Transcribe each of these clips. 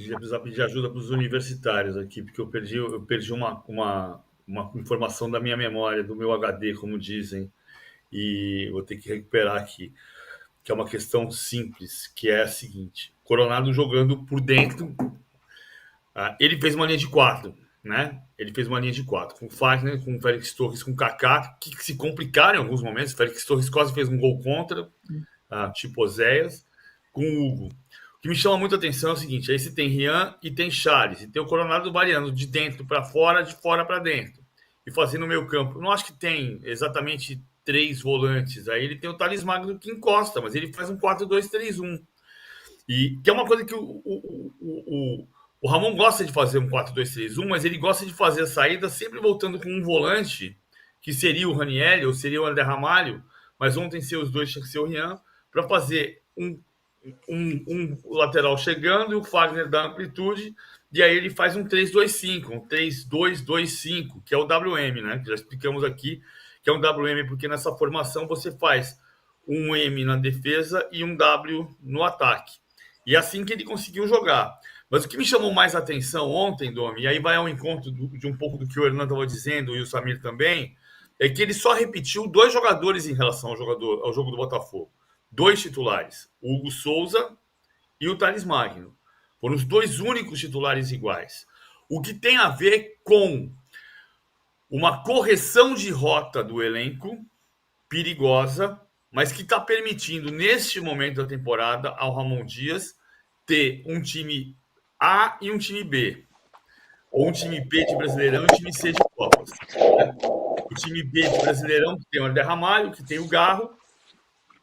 ia precisar pedir ajuda para os universitários aqui, porque eu perdi uma informação da minha memória, do meu HD, como dizem, e vou ter que recuperar aqui, que é uma questão simples, que é a seguinte: Coronado jogando por dentro, ele fez uma linha de quatro, né? Ele fez uma linha de quatro com o Fagner, com o Félix Torres, com o Kaká, que se complicaram em alguns momentos. O Félix Torres quase fez um gol contra, tipo Oséias, com o Hugo. O que me chama muito a atenção é o seguinte: aí você tem Rian e tem Charles, e tem o Coronado variando de dentro para fora, de fora para dentro, e fazendo o meio campo. Não acho que tem exatamente três volantes. Aí ele tem o Thales Magno que encosta, mas ele faz um 4-2-3-1. E que é uma coisa que o Ramon gosta de fazer um 4-2-3-1, mas ele gosta de fazer a saída sempre voltando com um volante, que seria o Ranieri ou seria o André Ramalho, mas ontem ser os dois tinha que ser o Rian, para fazer um lateral chegando e o Fagner dá amplitude, e aí ele faz um 3-2-5, um 3-2-2-5, que é o WM, né? Que já explicamos aqui, que é um WM, porque nessa formação você faz um M na defesa e um W no ataque. E é assim que ele conseguiu jogar. Mas o que me chamou mais a atenção ontem, Domi, e aí vai ao encontro de um pouco do que o Hernan estava dizendo e o Samir também, é que ele só repetiu dois jogadores em relação ao jogo do Botafogo. Dois titulares, o Hugo Souza e o Thales Magno. Foram os dois únicos titulares iguais. O que tem a ver com uma correção de rota do elenco perigosa, mas que está permitindo, neste momento da temporada, ao Ramon Dias ter um time A e um time B. Ou um time B de Brasileirão e um time C de Copas. Né? O time B de Brasileirão que tem o André Ramalho, que tem o Garro.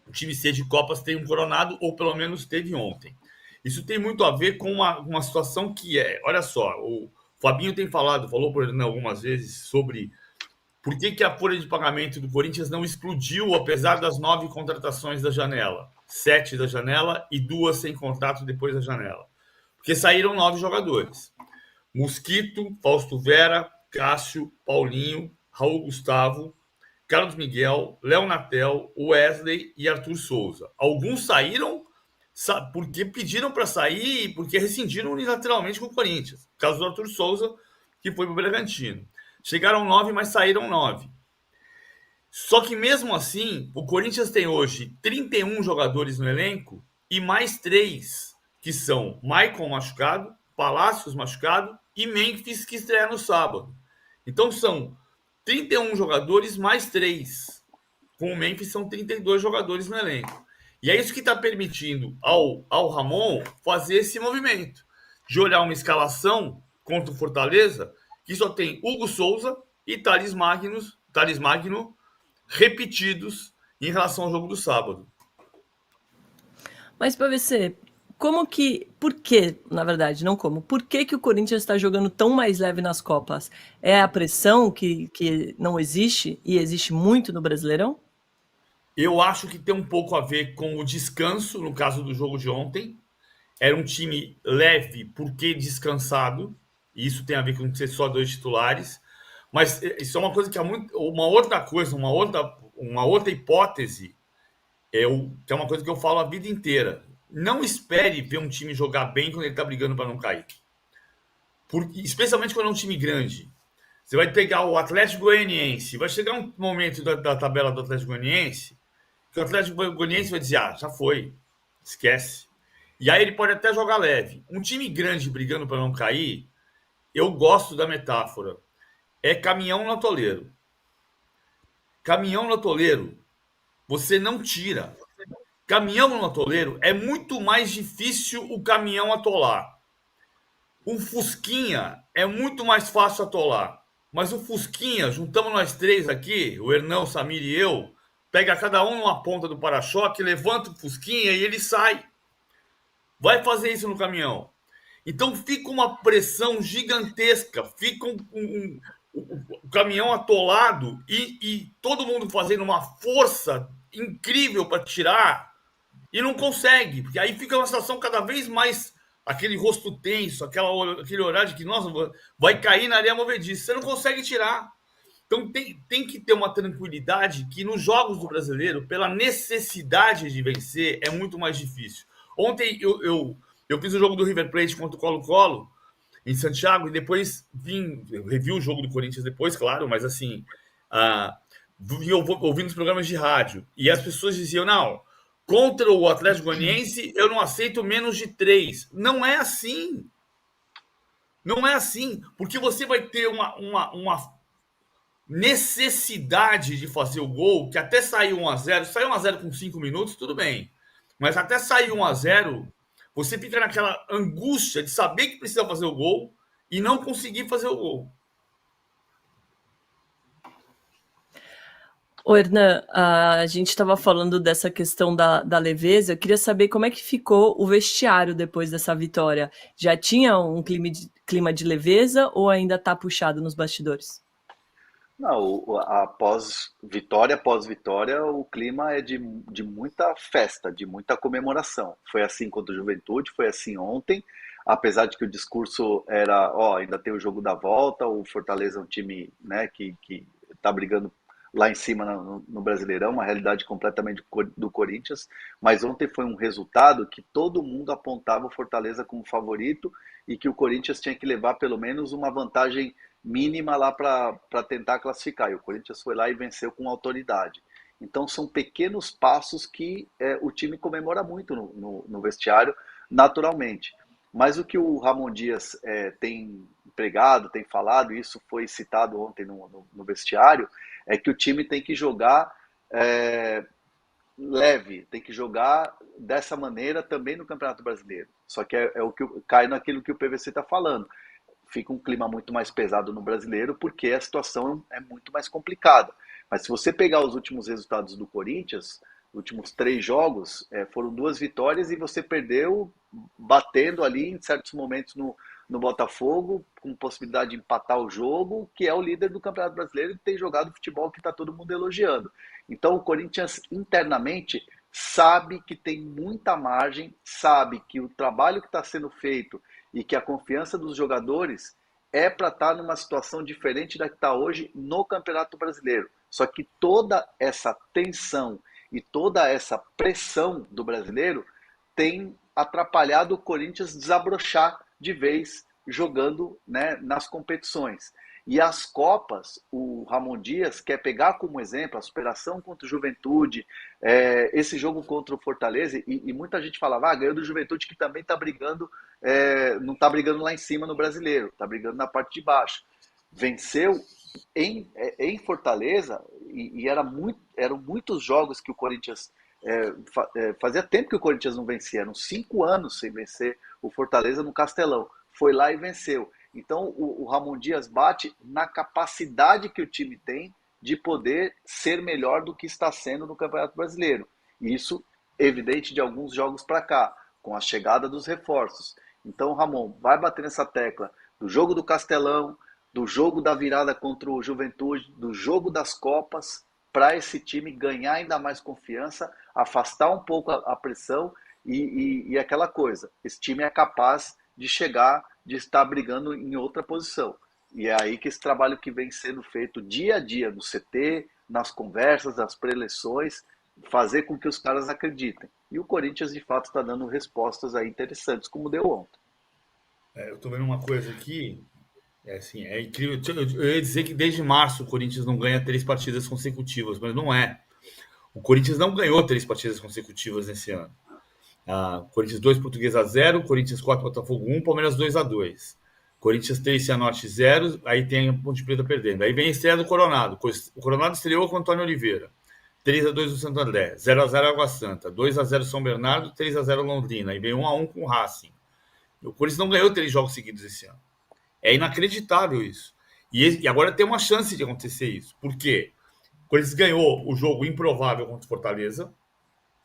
O time C de Copas tem um Coronado, ou pelo menos teve ontem. Isso tem muito a ver com uma situação que é... Olha só, o Fabinho falou por ele algumas vezes sobre por que a folha de pagamento do Corinthians não explodiu, apesar das 9 contratações da janela. 7 da janela e 2 sem contrato depois da janela. Porque saíram 9 jogadores. Mosquito, Fausto Vera, Cássio, Paulinho, Raul Gustavo, Carlos Miguel, Léo Natel, Wesley e Arthur Souza. Alguns saíram porque pediram para sair e porque rescindiram unilateralmente com o Corinthians. O caso do Arthur Souza, que foi para o Bragantino. Chegaram 9, mas saíram 9. Só que mesmo assim, o Corinthians tem hoje 31 jogadores no elenco e mais 3, que são Maicon machucado, Palácios machucado e Memphis, que estreia no sábado. Então são 31 jogadores mais 3. Com o Memphis são 32 jogadores no elenco. E é isso que está permitindo ao Ramon fazer esse movimento de olhar uma escalação contra o Fortaleza que só tem Hugo Souza e Thales Magno repetidos em relação ao jogo do sábado. Mas, PVC, por que, na verdade, não como, por que o Corinthians está jogando tão mais leve nas Copas? É a pressão que não existe e existe muito no Brasileirão? Eu acho que tem um pouco a ver com o descanso, no caso do jogo de ontem. Era um time leve porque descansado, e isso tem a ver com ser só 2 titulares. Mas isso é uma coisa que é muito. Uma outra hipótese, que é uma coisa que eu falo a vida inteira. Não espere ver um time jogar bem quando ele está brigando para não cair. Especialmente quando é um time grande. Você vai pegar o Atlético Goianiense, vai chegar um momento da tabela do Atlético Goianiense que o Atlético Goianiense vai dizer: já foi, esquece. E aí ele pode até jogar leve. Um time grande brigando para não cair, eu gosto da metáfora. É caminhão no atoleiro. Caminhão no atoleiro, você não tira. Caminhão no atoleiro, é muito mais difícil o caminhão atolar. Um Fusquinha é muito mais fácil atolar. Mas o Fusquinha, juntamos nós 3 aqui, o Hernão, o Samir e eu, pega cada um numa ponta do para-choque, levanta o Fusquinha e ele sai. Vai fazer isso no caminhão. Então fica uma pressão gigantesca, fica o caminhão atolado e todo mundo fazendo uma força incrível para tirar e não consegue, porque aí fica uma situação cada vez mais aquele rosto tenso, aquele olhar de que, nossa, vai cair na areia movediça. Você não consegue tirar. Então tem que ter uma tranquilidade que nos jogos do brasileiro, pela necessidade de vencer, é muito mais difícil. Ontem eu Eu fiz o jogo do River Plate contra o Colo-Colo em Santiago e depois revi o jogo do Corinthians depois, claro, mas assim, eu vou ouvindo os programas de rádio e as pessoas diziam, não, contra o Atlético Goianiense eu não aceito menos de 3. Não é assim. Não é assim, porque você vai ter uma necessidade de fazer o gol, que até sair 1-0, sair 1-0 com 5 minutos, tudo bem. Mas até sair 1-0, você fica naquela angústia de saber que precisa fazer o gol e não conseguir fazer o gol. Ô, Hernan, a gente estava falando dessa questão da leveza. Eu queria saber como é que ficou o vestiário depois dessa vitória. Já tinha um clima de leveza ou ainda está puxado nos bastidores? Não, após vitória, o clima é de muita festa, de muita comemoração. Foi assim contra o Juventude, foi assim ontem, apesar de que o discurso era, ó, ainda tem o jogo da volta, o Fortaleza é um time, né, que tá brigando lá em cima no Brasileirão, uma realidade completamente do Corinthians, mas ontem foi um resultado que todo mundo apontava o Fortaleza como favorito e que o Corinthians tinha que levar pelo menos uma vantagem mínima lá para tentar classificar. E o Corinthians foi lá e venceu com autoridade. Então são pequenos passos que o time comemora muito no vestiário, naturalmente. Mas o que o Ramon Dias tem empregado, tem falado, e isso foi citado ontem no vestiário, é que o time tem que jogar leve, tem que jogar dessa maneira também no Campeonato Brasileiro. Só que é o que cai naquilo que o PVC está falando. Fica um clima muito mais pesado no brasileiro porque a situação é muito mais complicada. Mas se você pegar os últimos resultados do Corinthians, os últimos 3 jogos, foram 2 vitórias e você perdeu batendo ali em certos momentos no Botafogo, com possibilidade de empatar o jogo, que é o líder do Campeonato Brasileiro e tem jogado futebol que está todo mundo elogiando. Então o Corinthians internamente sabe que tem muita margem, sabe que o trabalho que está sendo feito e que a confiança dos jogadores é para estar numa situação diferente da que está hoje no Campeonato Brasileiro. Só que toda essa tensão e toda essa pressão do brasileiro tem atrapalhado o Corinthians desabrochar de vez jogando, né, nas competições. E as Copas, o Ramon Dias quer pegar como exemplo a superação contra o Juventude, esse jogo contra o Fortaleza, e muita gente falava, ganhou do Juventude que também está brigando, não está brigando lá em cima no Brasileiro, está brigando na parte de baixo. Venceu em Fortaleza, e eram muitos jogos que o Corinthians... fazia tempo que o Corinthians não vencia, eram 5 anos sem vencer o Fortaleza no Castelão. Foi lá e venceu. Então o Ramon Dias bate na capacidade que o time tem de poder ser melhor do que está sendo no Campeonato Brasileiro. E isso evidente de alguns jogos para cá, com a chegada dos reforços. Então, Ramon, vai bater nessa tecla do jogo do Castelão, do jogo da virada contra o Juventude, do jogo das Copas, para esse time ganhar ainda mais confiança, afastar um pouco a pressão e aquela coisa. Esse time é capaz de chegar, de estar brigando em outra posição. E é aí que esse trabalho que vem sendo feito dia a dia no CT, nas conversas, nas preleções, fazer com que os caras acreditem. E o Corinthians, de fato, está dando respostas aí interessantes, como deu ontem. Eu estou vendo uma coisa aqui, assim, é incrível. Eu ia dizer que desde março o Corinthians não ganha 3 partidas consecutivas, mas não é. O Corinthians não ganhou 3 partidas consecutivas nesse ano. Corinthians 2, Portuguesa 0, Corinthians 4, Botafogo 1, Palmeiras 2-2. Corinthians 3, Cianorte 0, aí tem a Ponte Preta perdendo. Aí vem a estreia do Coronado. O Coronado estreou com o Antônio Oliveira. 3-2 do Santo André, 0-0 Água Santa, 2-0 São Bernardo, 3-0 Londrina. Aí vem 1-1 com o Racing. O Corinthians não ganhou 3 jogos seguidos esse ano. É inacreditável isso. E agora tem uma chance de acontecer isso. Por quê? O Corinthians ganhou o jogo improvável contra o Fortaleza,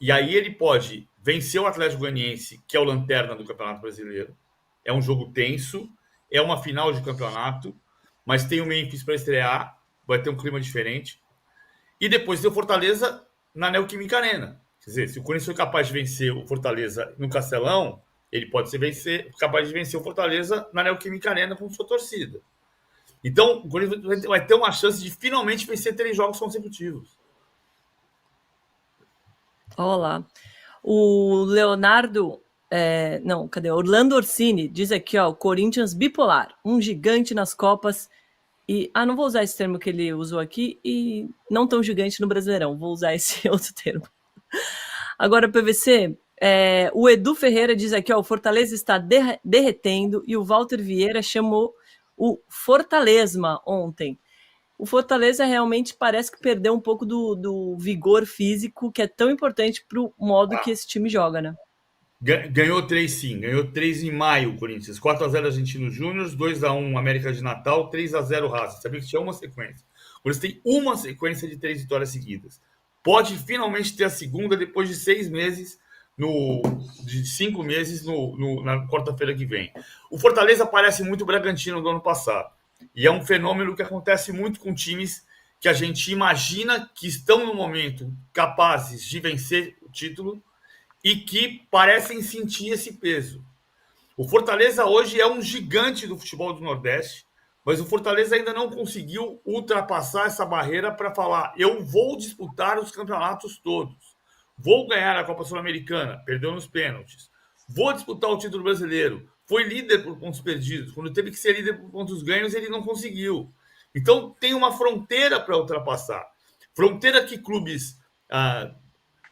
e aí ele pode vencer o Atlético Goianiense, que é o lanterna do Campeonato Brasileiro. É um jogo tenso, é uma final de campeonato, mas tem o Memphis para estrear, vai ter um clima diferente. E depois tem o Fortaleza na Neoquímica Arena. Quer dizer, se o Corinthians foi capaz de vencer o Fortaleza no Castelão, ele pode ser capaz de vencer o Fortaleza na Neoquímica Arena com sua torcida. Então, o Corinthians vai ter uma chance de finalmente vencer 3 jogos consecutivos. Olá. O Leonardo Não, cadê? Orlando Orsini diz aqui, ó, o Corinthians bipolar, um gigante nas Copas e... não vou usar esse termo que ele usou aqui e não tão gigante no Brasileirão, vou usar esse outro termo. Agora, PVC, o Edu Ferreira diz aqui, ó, o Fortaleza está derretendo e o Walter Vieira chamou o Fortalesma ontem. O Fortaleza realmente parece que perdeu um pouco do vigor físico, que é tão importante para o modo que esse time joga, né? Ganhou 3 sim, ganhou 3 em maio o Corinthians, 4-0 Argentino Júnior, 2-1 América de Natal, 3-0 Racing. Sabia que tinha uma sequência. O Corinthians tem uma sequência de 3 vitórias seguidas. Pode finalmente ter a segunda depois de 6 meses, de 5 meses na quarta-feira que vem. O Fortaleza parece muito o Bragantino do ano passado. E é um fenômeno que acontece muito com times que a gente imagina que estão no momento capazes de vencer o título e que parecem sentir esse peso. O Fortaleza hoje é um gigante do futebol do Nordeste, mas o Fortaleza ainda não conseguiu ultrapassar essa barreira para falar: eu vou disputar os campeonatos todos, vou ganhar a Copa Sul-Americana, perdeu nos pênaltis, vou disputar o título brasileiro, foi líder por pontos perdidos, quando teve que ser líder por pontos ganhos ele não conseguiu. Então tem uma fronteira para ultrapassar, fronteira que clubes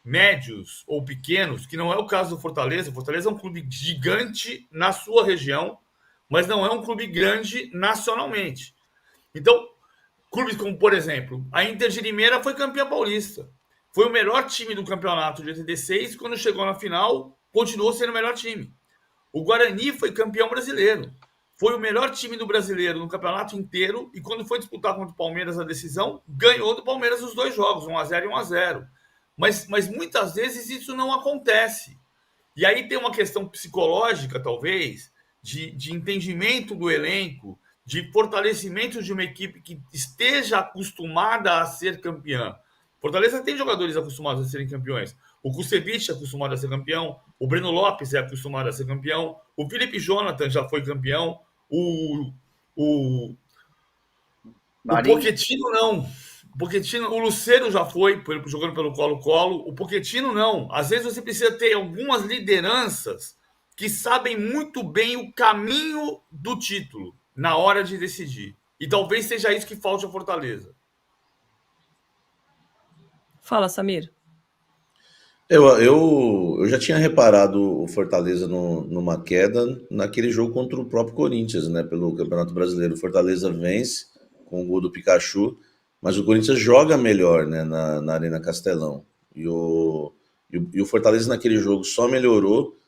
médios ou pequenos, que não é o caso do Fortaleza. O Fortaleza é um clube gigante na sua região, mas não é um clube grande nacionalmente. Então, clubes como, por exemplo, a Inter de Limeira foi campeã paulista. Foi o melhor time do campeonato de 86, quando chegou na final, continuou sendo o melhor time. O Guarani foi campeão brasileiro. Foi o melhor time do brasileiro no campeonato inteiro, e quando foi disputar contra o Palmeiras a decisão, ganhou do Palmeiras os 2 jogos, 1-0 e 1-0. Mas muitas vezes isso não acontece. E aí tem uma questão psicológica, talvez, de entendimento do elenco, de fortalecimento de uma equipe que esteja acostumada a ser campeã. Fortaleza tem jogadores acostumados a serem campeões. O Kusevich é acostumado a ser campeão, o Breno Lopes é acostumado a ser campeão, o Felipe Jonathan já foi campeão, o Pochettino não. O Lucero já foi jogando pelo Colo-Colo. O Pochettino não. Às vezes você precisa ter algumas lideranças que sabem muito bem o caminho do título na hora de decidir. E talvez seja isso que falte ao Fortaleza. Fala, Samir. Eu já tinha reparado o Fortaleza numa queda naquele jogo contra o próprio Corinthians, né, pelo Campeonato Brasileiro. O Fortaleza vence com o gol do Pikachu, mas o Corinthians joga melhor, né, na Arena Castelão. E o Fortaleza naquele jogo só melhorou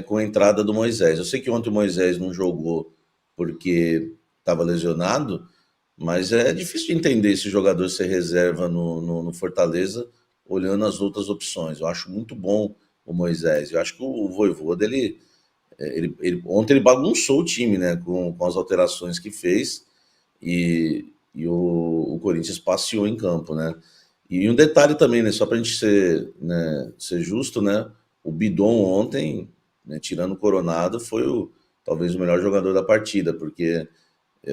com a entrada do Moisés. Eu sei que ontem o Moisés não jogou porque estava lesionado, mas é difícil de entender esse jogador ser reserva no Fortaleza, olhando as outras opções. Eu acho muito bom o Moisés. Eu acho que o Vojvoda, ontem ele bagunçou o time, né, com as alterações que fez, e o Corinthians passeou em campo, né. E um detalhe também, né, só para a gente ser justo, né, o Bidon ontem, né, tirando o Coronado, foi talvez o melhor jogador da partida, porque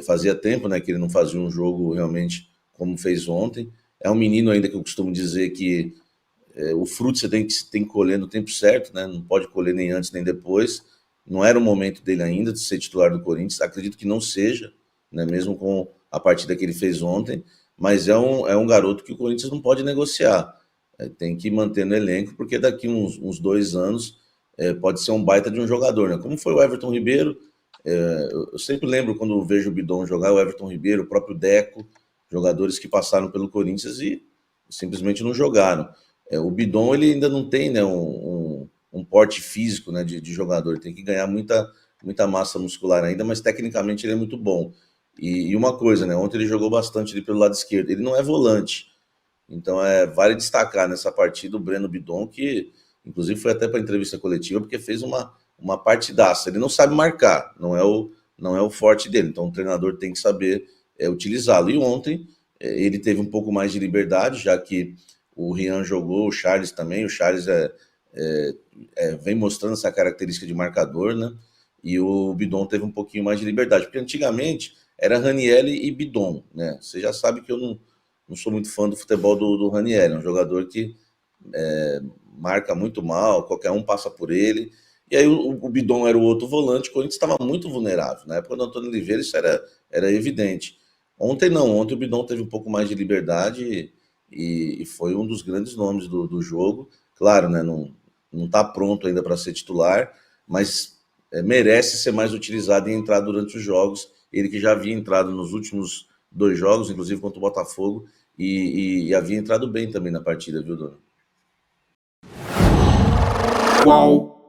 fazia tempo, né, que ele não fazia um jogo realmente como fez ontem. É um menino ainda que eu costumo dizer que o fruto você tem que colher no tempo certo, né? Não pode colher nem antes nem depois. Não era o momento dele ainda de ser titular do Corinthians. Acredito que não seja, né? Mesmo com a partida que ele fez ontem. Mas é um garoto que o Corinthians não pode negociar. Tem que manter no elenco, porque daqui uns 2 anos pode ser um baita de um jogador, né? Como foi o Everton Ribeiro. Eu sempre lembro quando eu vejo o Bidon jogar, o Everton Ribeiro, o próprio Deco, jogadores que passaram pelo Corinthians e simplesmente não jogaram. O Bidon, ele ainda não tem, né, um porte físico, né, de jogador. Ele tem que ganhar muita massa muscular ainda, mas tecnicamente ele é muito bom. E uma coisa, né, ontem ele jogou bastante ali pelo lado esquerdo. Ele não é volante. Então vale destacar nessa partida o Breno Bidon, que inclusive foi até para a entrevista coletiva, porque fez uma partidaça. Ele não sabe marcar, não é o forte dele. Então o treinador tem que saber utilizá-lo. E ontem ele teve um pouco mais de liberdade, já que o Rian jogou, o Charles também. O Charles vem mostrando essa característica de marcador, né? E o Bidon teve um pouquinho mais de liberdade, porque antigamente era Ranieri e Bidon, né? Você já sabe que eu não sou muito fã do futebol do Ranieri, é um jogador que marca muito mal, qualquer um passa por ele. e aí o Bidon era o outro volante, o Corinthians estava muito vulnerável. Na época do Antônio Oliveira isso era evidente. Ontem não, ontem o Bidon teve um pouco mais de liberdade e foi um dos grandes nomes do jogo. Claro, né, não está pronto ainda para ser titular, mas merece ser mais utilizado e entrar durante os jogos. Ele que já havia entrado nos últimos 2 jogos, inclusive contra o Botafogo, e havia entrado bem também na partida, viu, Dona? Qual?